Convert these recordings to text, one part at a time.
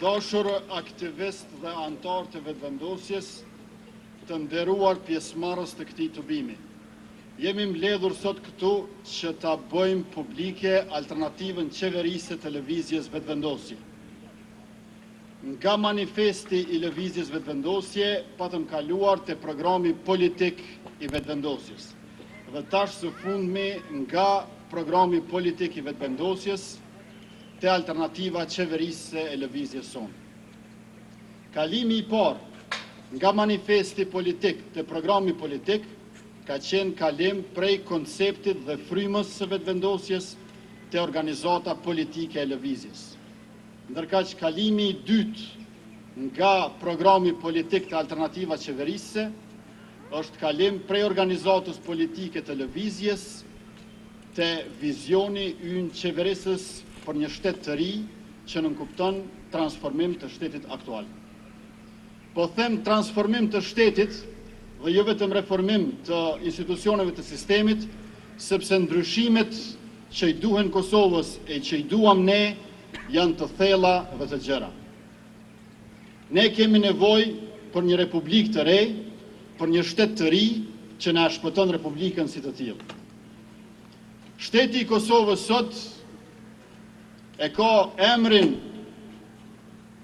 dashur aktivist dhe antar të vetëvendosjes, të nderuar pjesëmarrës të këtij tubimi. Jemi mbledhur sot këtu që ta bëjmë publike alternativën qeverise të lëvizjes vetëvendosje. Nga manifesti i lëvizjes vetëvendosje, patëm kaluar te programi politik i vetëvendosjes. Dhe tash së fundmi nga programi politik i vetëvendosjes te alternativa qeverise e lëvizjes sonë. Kalimi i parë nga manifesti politik te programi politik ka qenë kalim prej konceptit dhe frymës së vetëvendosjes te organizata politike e lëvizjes. Ndërkaq kalimi i dytë nga programi politik të alternativa qeverise është kalim prej organizatës politike të lëvizjes te vizioni ynë qeverisës për një shtet të ri që nënkupton transformim të shtetit aktual. Po them transformim të shtetit dhe jo vetëm reformim të institucioneve të sistemit, sepse ndryshimet që i duhen Kosovës e që i duam ne janë të thella dhe të gjëra. Ne kemi nevojë për një republikë të re, për një shtet të ri që na shpëton republikën si të tillë. Shteti i Kosovës sot e ka emrin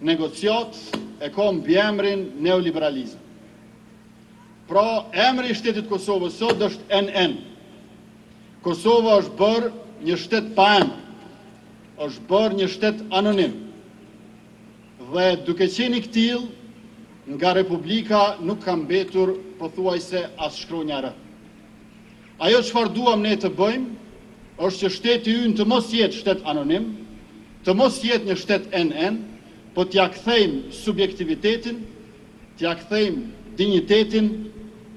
negociat, e ka mbiemrin neoliberalizëm. Pra, emri i shtetit Kosovës sot është NN. Kosova është bërë një shtet pa emër, është bërë një shtet anonim. Dhe duke qenë i këtill, nga Republika nuk ka mbetur pothuajse as shkronja rë. Ajo çfarë duam ne të bëjmë, është që shteti ynë të mos jetë shtet anonim, të mos jetë një shtet NN, po t'ja kthejmë subjektivitetin, t'ja kthejmë dinjitetin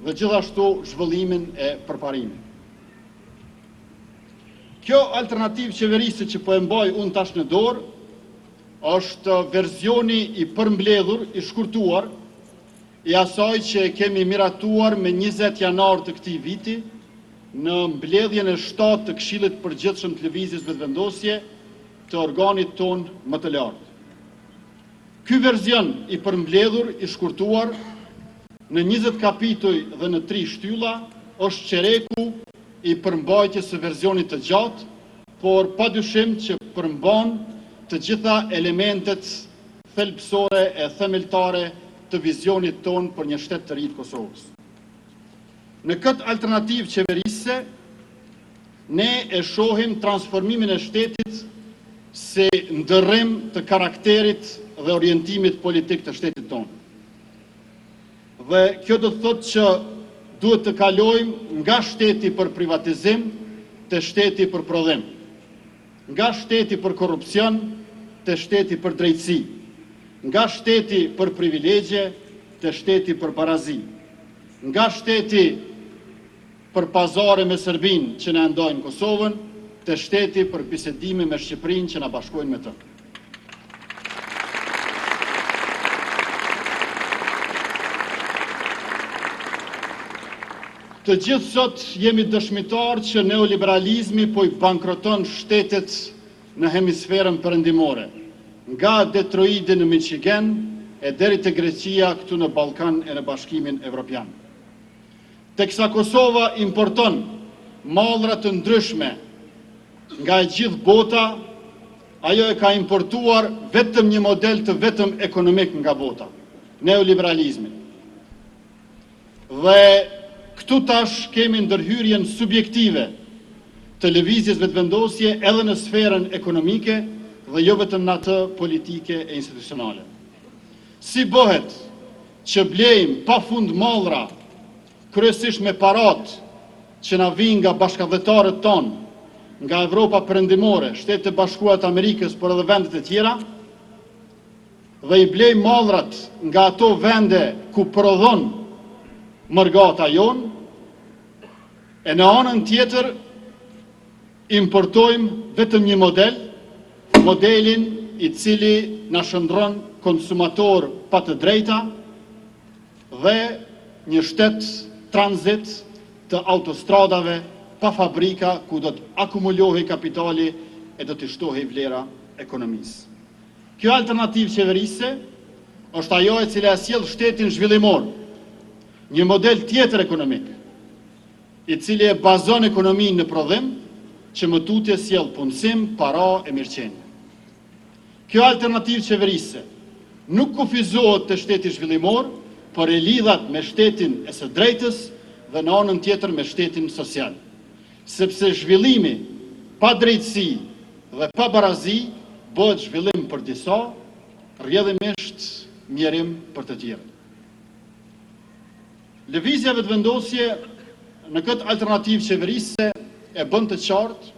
dhe gjithashtu zhvëllimin e përparimit. Kjo alternativë qeverisë që po e mbaj unë tash në dorë është versioni i përmbledhur, i shkurtuar, i asaj që kemi miratuar me 20 janar të këtij viti në mbledhjen e 7 të Këshillit Përgjithshëm të Lëvizjes Vetëvendosje të organit ton më të lartë. Ky version i përmbledhur, i shkurtuar, në 20 kapituj dhe në 3 shtylla, është çereku i përmbajtjes së versionit të gjatë, por padyshim që përmban të gjitha elementet thelbësore e themeltare të vizionit ton për një shtet të ri të Kosovës. Në këtë alternativë qeverise, ne e shohim transformimin e shtetit si ndërrim të karakterit dhe orientimit politik të shtetit tonë. Dhe kjo do të thotë që duhet të kalojmë nga shteti për privatizim te shteti për prodhim, nga shteti për korrupsion te shteti për drejtësi, nga shteti për privilegje te shteti për barazi, nga shteti për pazare me Serbinë që na ndajnë Kosovën, te shteti për bisedime me Shqipërinë që na bashkojnë me të. Të gjithë sot jemi dëshmitar që neoliberalizmi po i bankroton shtetet në hemisferën perëndimore, nga Detroiti në Michigan e deri te Greqia këtu në Ballkan e në Bashkimin Evropian. Teksa Kosova importon mallra të ndryshme nga e gjithë bota, ajo e ka importuar vetëm një model të vetëm ekonomik nga bota, neoliberalizmin. Dhe këtu tash kemi ndërhyrjen subjektive të lëvizjes vetëvendosje edhe në sferën ekonomike dhe jo vetëm në atë politike e institucionale. Si bëhet që blejmë pa fund mallra, kryesisht me parat që na vijnë nga bashkëdhetarët tonë, nga Evropa perëndimore, Shtetet e Bashkuara të Amerikës, por edhe vendet e tjera, dhe i blejmë mallrat nga ato vende ku prodhon mërgata jonë, e në anën tjetër importojmë vetëm një model, modelin i cili na shndron konsumator pa të drejta dhe një shtet tranzit të autostradave pa fabrika ku do të akumulohej kapitali e do të shtohej vlera ekonomisë. Kjo alternativë qeverisë është ajo e cila sjell shtetin zhvillimor, një model tjetër ekonomik, i cili e bazon ekonominë në prodhim, që më tutje sjell punësim, para e mirëqenie. Kjo alternativë qeverisë nuk kufizohet të shteti zhvillimor, por e lidhat me shtetin e së drejtës dhe në anën tjetër me shtetin social. Sepse zhvillimi pa drejtësi dhe pa barazi bëhet zhvillim për disa, rrjedhimisht mjerim për të tjerë. Lëvizja vetëvendosje në këtë alternativë qeverisë e bën të qartë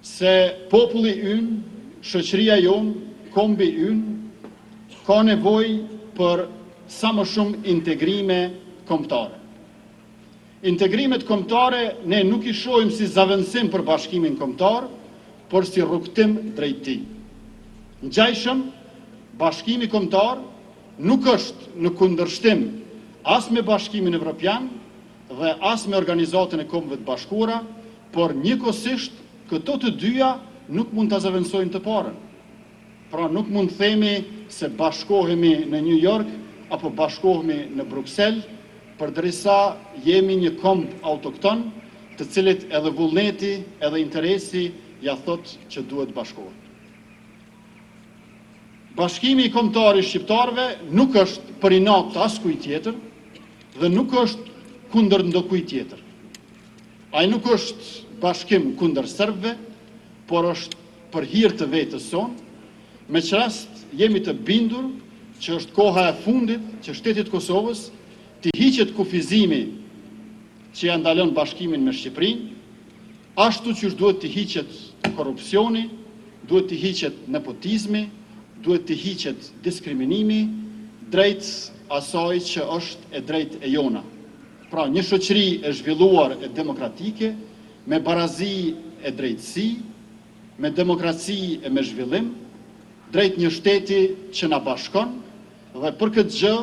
se populli ynë, shoqëria jonë, kombi ynë, ka nevojë për sa më shumë integrime kombëtare. Integrimet kombëtare ne nuk i shohim si zavendësim për bashkimin kombëtar, por si rrugtim drejt tij. Ngjajshëm, bashkimi kombëtar nuk është në kundërshtim as me Bashkimin Evropian dhe as me Organizatën e Kombëve të Bashkuara, por njëkohësisht këto të dyja nuk mund ta zavendësojnë të parën. Pra nuk mund të themi se bashkohemi në New York apo bashkohemi në Bruxelles, përderisa jemi një kombë autokton, të cilit edhe vullneti, edhe interesi ja thot që duhet bashkohet. Bashkimi i kombëtar i shqiptarëve nuk është për inat të askujt tjetër dhe nuk është kundër ndokujt tjetër. Ai nuk është bashkim kundër serbëve, por është për hir të vetës sonë. Me që rast jemi të bindur që është koha e fundit që shtetit Kosovës të hiqet kufizimi që ja ndalon bashkimin me Shqipërinë, ashtu që duhet të hiqet korrupsioni, duhet të hiqet nepotizmi, duhet të hiqet diskriminimi drejt asaj që është e drejt e jona. Pra një shoqëri e zhvilluar e demokratike, me barazi e drejtësi, me demokraci e me zhvillim, drejt një shteti që na bashkon, dhe për këtë gjë,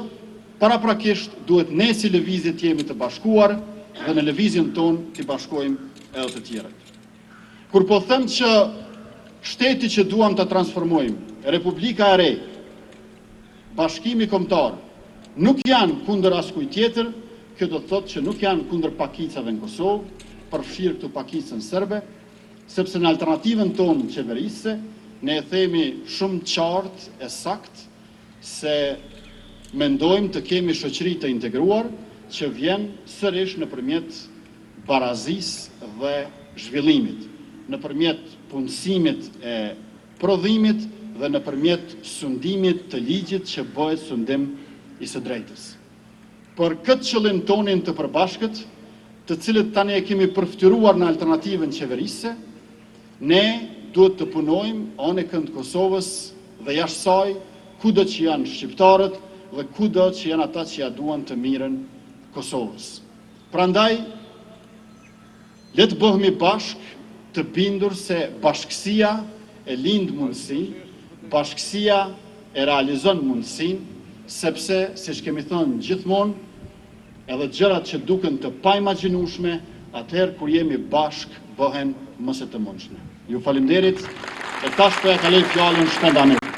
paraprakisht duhet ne si lëvizje të jemi të bashkuar dhe në lëvizjen tonë të bashkojmë edhe të tjerët. Kur po them që shteti që duam të transformojmë, Republika e Re, bashkimi kombëtar, nuk janë kundër askujt tjetër, kjo do të thotë që nuk janë kundër pakicave në Kosovë, përfshirë këtu pakicën serbe, sepse në alternativën tonë qeverisë, ne e themi shumë qartë e saktë se mendojmë të kemi shoqëri të integruar që vjen sërish nëpërmjet barazisë dhe zhvillimit, nëpërmjet punësimit e prodhimit dhe nëpërmjet sundimit të ligjit që bëhet sundim i së drejtës. Për këtë qëllim tonin të përbashkët, të cilët tani e kemi përftyruar në alternativën qeverisë, ne duhet të punojmë anë e kënd Kosovës dhe jashtë saj, kudo që janë shqiptarët dhe kudo që janë ata që ja duan të mirën Kosovës. Prandaj, le të bëhemi bashkë të bindur se bashkësia e lind mundësi, bashkësia e realizon mundësin, sepse, siç kemi thënë gjithmonë, edhe gjërat që duken të paimagjinueshme, atëherë kur jemi bashkë bëhen mëse të mundshme. Ju faleminderit, e tash po ja kaloj fjalën shpejtësisht.